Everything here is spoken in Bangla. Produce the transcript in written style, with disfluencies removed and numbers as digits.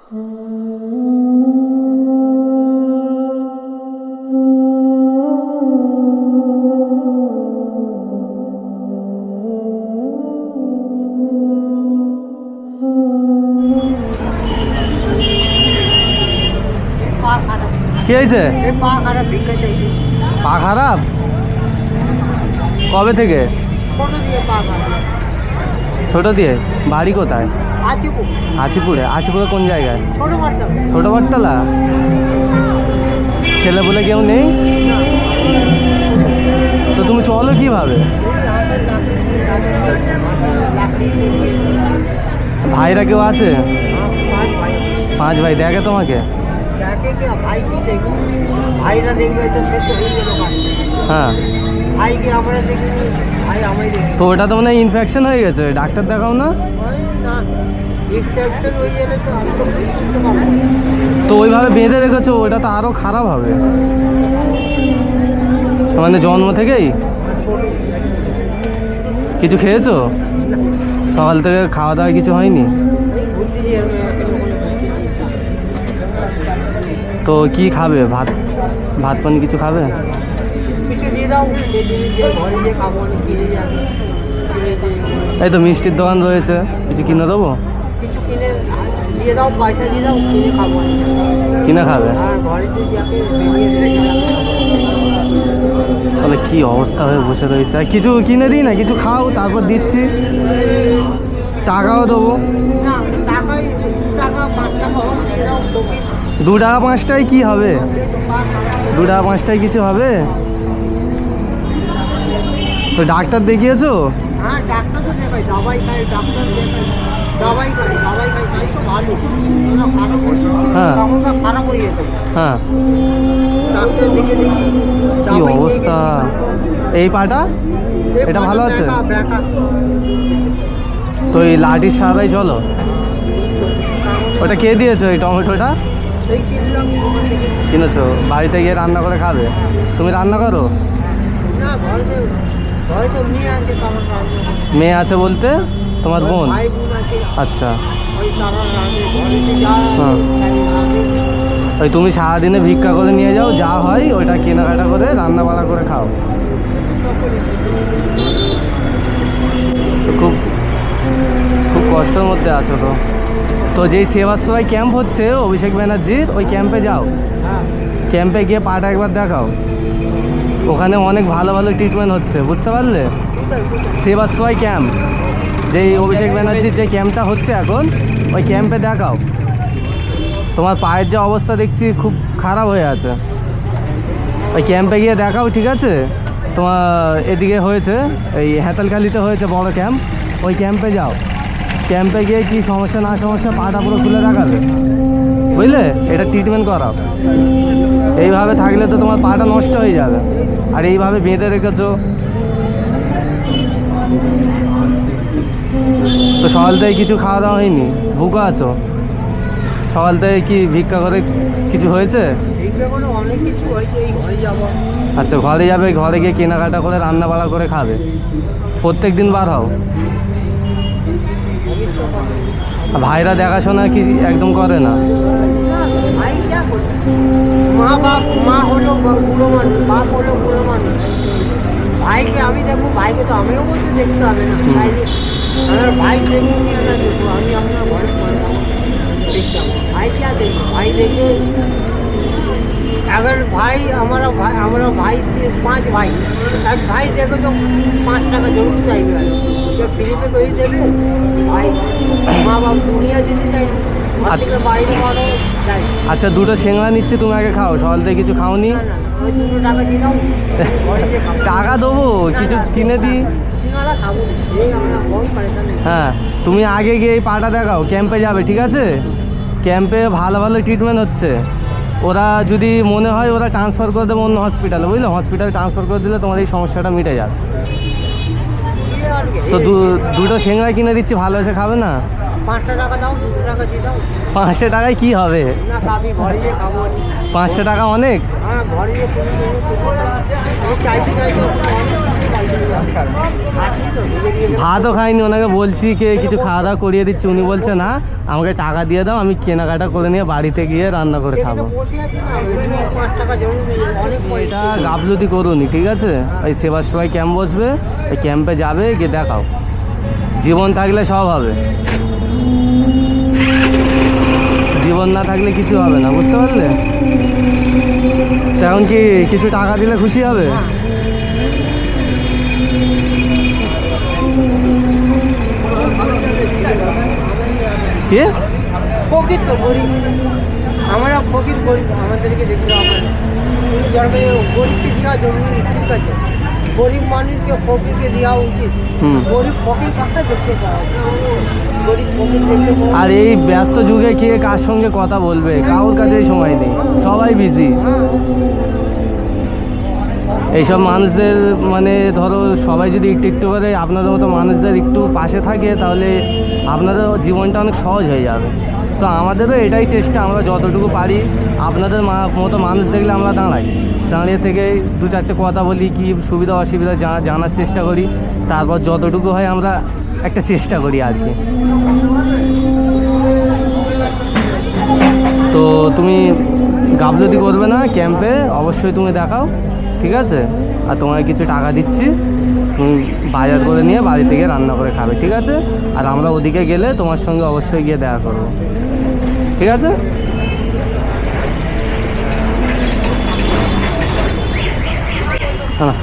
কি হয়েছে? পা খারাপ? কবে থেকে? ছোট দিয়ে? বাড়ি কোথায়? আচিপুরে। আচিপুরে কোন জায়গায়? ছোট বটতলা। ছেলে বলে কেউ নেই? তো তুমি চলো কিভাবে? ভাইরা কেউ আছে? 5 ভাই। দেখে তোমাকে? হ্যাঁ। তো ওটা তো মনে হয় ইনফেকশন হয়ে গেছে, ডাক্তার দেখাও না? তো ওইভাবে বেঁধে রেখেছো, ওটা তো আরো খারাপ হবে। মানে জন্ম থেকেই কিছু খেয়েছো? সকাল থেকে খাওয়া দাওয়া কিছু হয়নি? তো কি খাবে? ভাত ভাত পানি কিছু খাবে? এই তো মিষ্টির দোকান রয়েছে, কিছু কিনে দেবো? কিনে খাবে? তাহলে কি অবস্থা হয়ে বসে রয়েছে। কিছু কিনে দিই না, কিছু খাও, তারপর দিচ্ছি, টাকাও দেবো। 2 টাকা 5 টাকায় কি হবে? 2 টাকা 5 টাকায় কিছু হবে? তো ডাক্তার দেখিয়েছো? হ্যাঁ, ডাক্তার তো দেখাই, দবাই খাই, ডাক্তার দেখাই, দবাই খাই, তাই তো ভালো। খারাপ হয়েছে, খারাপ হয়ে যেত। হ্যাঁ, ডাক্তার দেখে দেখি কি অবস্থা। এই পাটা এটা ভালো আছে তো? এই লাঠির সারাই চলো। ওটা কে দিয়েছো এই টমেটোটা? কিনেছো? বাড়িতে গিয়ে রান্না করে খাবে? তুমি রান্না করো? মেয়ে আছে বলতে তোমার বোন? আচ্ছা। হ্যাঁ, ওই তুমি সারাদিনে ভিক্ষা করে নিয়ে যাও, যা হয় ওইটা কেনাকাটা করে রান্না বাড়া করে খাও। তো খুব খুব কষ্টের মধ্যে আছো তো। তো যেই সেবাশ্রয় ক্যাম্প হচ্ছে অভিষেক ব্যানার্জির, ওই ক্যাম্পে যাও। ক্যাম্পে গিয়ে পাটা একবার দেখাও, ওখানে অনেক ভালো ভালো ট্রিটমেন্ট হচ্ছে, বুঝতে পারলে? সেবাশ্রয় ক্যাম্প, যেই অভিষেক ব্যানার্জির যে ক্যাম্পটা হচ্ছে এখন, ওই ক্যাম্পে দেখাও। তোমার পায়ের যে অবস্থা দেখছি খুব খারাপ হয়ে আছে, ওই ক্যাম্পে গিয়ে দেখাও, ঠিক আছে? তোমার এদিকে হয়েছে, এই হেতালখালিতে হয়েছে বড় ক্যাম্প, ওই ক্যাম্পে যাও। ক্যাম্পে গিয়ে কি সমস্যা না সমস্যা পাটা পুরো খুলে দেখাবে, বুঝলে? এটা ট্রিটমেন্ট করাও। এইভাবে থাকলে তো তোমার পাটা নষ্ট হয়ে যাবে। আর এইভাবে বেঁধে রেখেছো তো। সকাল থেকে কিছু খাওয়া দাওয়া হয়নি, ভুকো আছো? সকাল থেকে কি ভিক্ষা করে কিছু হয়েছে? আচ্ছা, ঘরে যাবে, ঘরে গিয়ে কেনাকাটা করে রান্না বাড়া করে খাবে। প্রত্যেক দিন বার হও। ভাইরা দেখাশোনা কি একদম করে না? মা হলো বুড়ো মানুষ, বাপ হলো বুড়ো মানুষ। ভাইকে আমি দেখবো, ভাইকে তো আমিও বলছি দেখতে হবে না। আমার ভাই দেখবো কি না দেখবো, আমি আপনার ঘরে দেখতাম। ভাই क्या देखो, भाई देखो। अगर भाई हमारा भाई 5 भाई, एक भाई देखो तो 5 টাকা जरूर चाहिए। जब फ्री पे कोई देवे भाई, माँ बाप दुनिया দিতে চাই। আচ্ছা, 2টো সিঙ্গাড়া নিচ্ছি, তুমি আগে খাও। সকাল থেকে কিছু খাওনি? টাকা দেবো, কিছু কিনে দিই। হ্যাঁ, তুমি আগে গিয়ে এই পাটা দেখাও, ক্যাম্পে যাবে, ঠিক আছে? ক্যাম্পে ভালো ভালো ট্রিটমেন্ট হচ্ছে। ওরা যদি মনে হয় ওরা ট্রান্সফার করে দেবে অন্য হসপিটালে, বুঝলে? হসপিটালে ট্রান্সফার করে দিলে তোমার এই সমস্যাটা মিটে যাবে। তো 2টো সিঙ্গাড়া কিনে দিচ্ছি, ভালোবেসে খাবে না? 5 টাকা দাও, 2 টাকা দিয়ে দাও। 500 টাকায় কি হবে? 500 টাকা অনেক। হ্যাঁ, ঘরে চাইতে ভাতও খাইনি, ওনাকে বলছি কে কিছু খাওয়া দাওয়া করিয়ে দিচ্ছি, উনি বলছে না আমাকে টাকা দিয়ে দাও, আমি কেনাকাটা করে নিয়ে বাড়িতে গিয়ে রান্না করে খাবো। এটা গাফলতি করুনি, ঠিক আছে? ওই সেবার সময় ক্যাম্প বসবে, ওই ক্যাম্পে যাবে, গিয়ে দেখাও। জীবন থাকলে সব হবে, জীবন না থাকলে কিছু হবে না, বুঝতে পারলে? এখন কি কিছু টাকা দিলে খুশি হবে? কি ফকির তো গরিব, আমরা ফকির গরিব, আমাদেরকে দেখতে হবে। গরিবকে দেওয়া জরুরি, ঠিক আছে? গরিব মানুষকে ফকিরকে দেওয়া উচিত। গরিব ফকির কাজটা দেখতে পাওয়া গরিব ফকির দেখতে পাওয়া। আর এই ব্যস্ত যুগে কে কার সঙ্গে কথা বলবে? কারোর কাছেই সময় নেই, সবাই বিজি। এইসব মানুষদের মানে ধরো সবাই যদি একটু একটু করে আপনাদের মতো মানুষদের একটু পাশে থাকে, তাহলে আপনাদের জীবনটা অনেক সহজ হয়ে যাবে। তো আমাদেরও এটাই চেষ্টা, আমরা যতটুকু পারি আপনাদের মতো মানুষ দেখলে আমরা দাঁড়িয়ে থেকে দু চারটে কথা বলি, কি সুবিধা অসুবিধা জানার চেষ্টা করি, তারপর যতটুকু হয় আমরা একটা চেষ্টা করি আর কি। তো তুমি গাফলতি করবে না, ক্যাম্পে অবশ্যই তুমি দেখাও, ঠিক আছে? আর তোমাকে কিছু টাকা দিচ্ছি, তুমি বাজার করে নিয়ে বাড়ি থেকে রান্না করে খাবে, ঠিক আছে? আর আমরা ওদিকে গেলে তোমার সঙ্গে অবশ্যই গিয়ে দেখা করবো, ঠিক আছে? হ্যাঁ।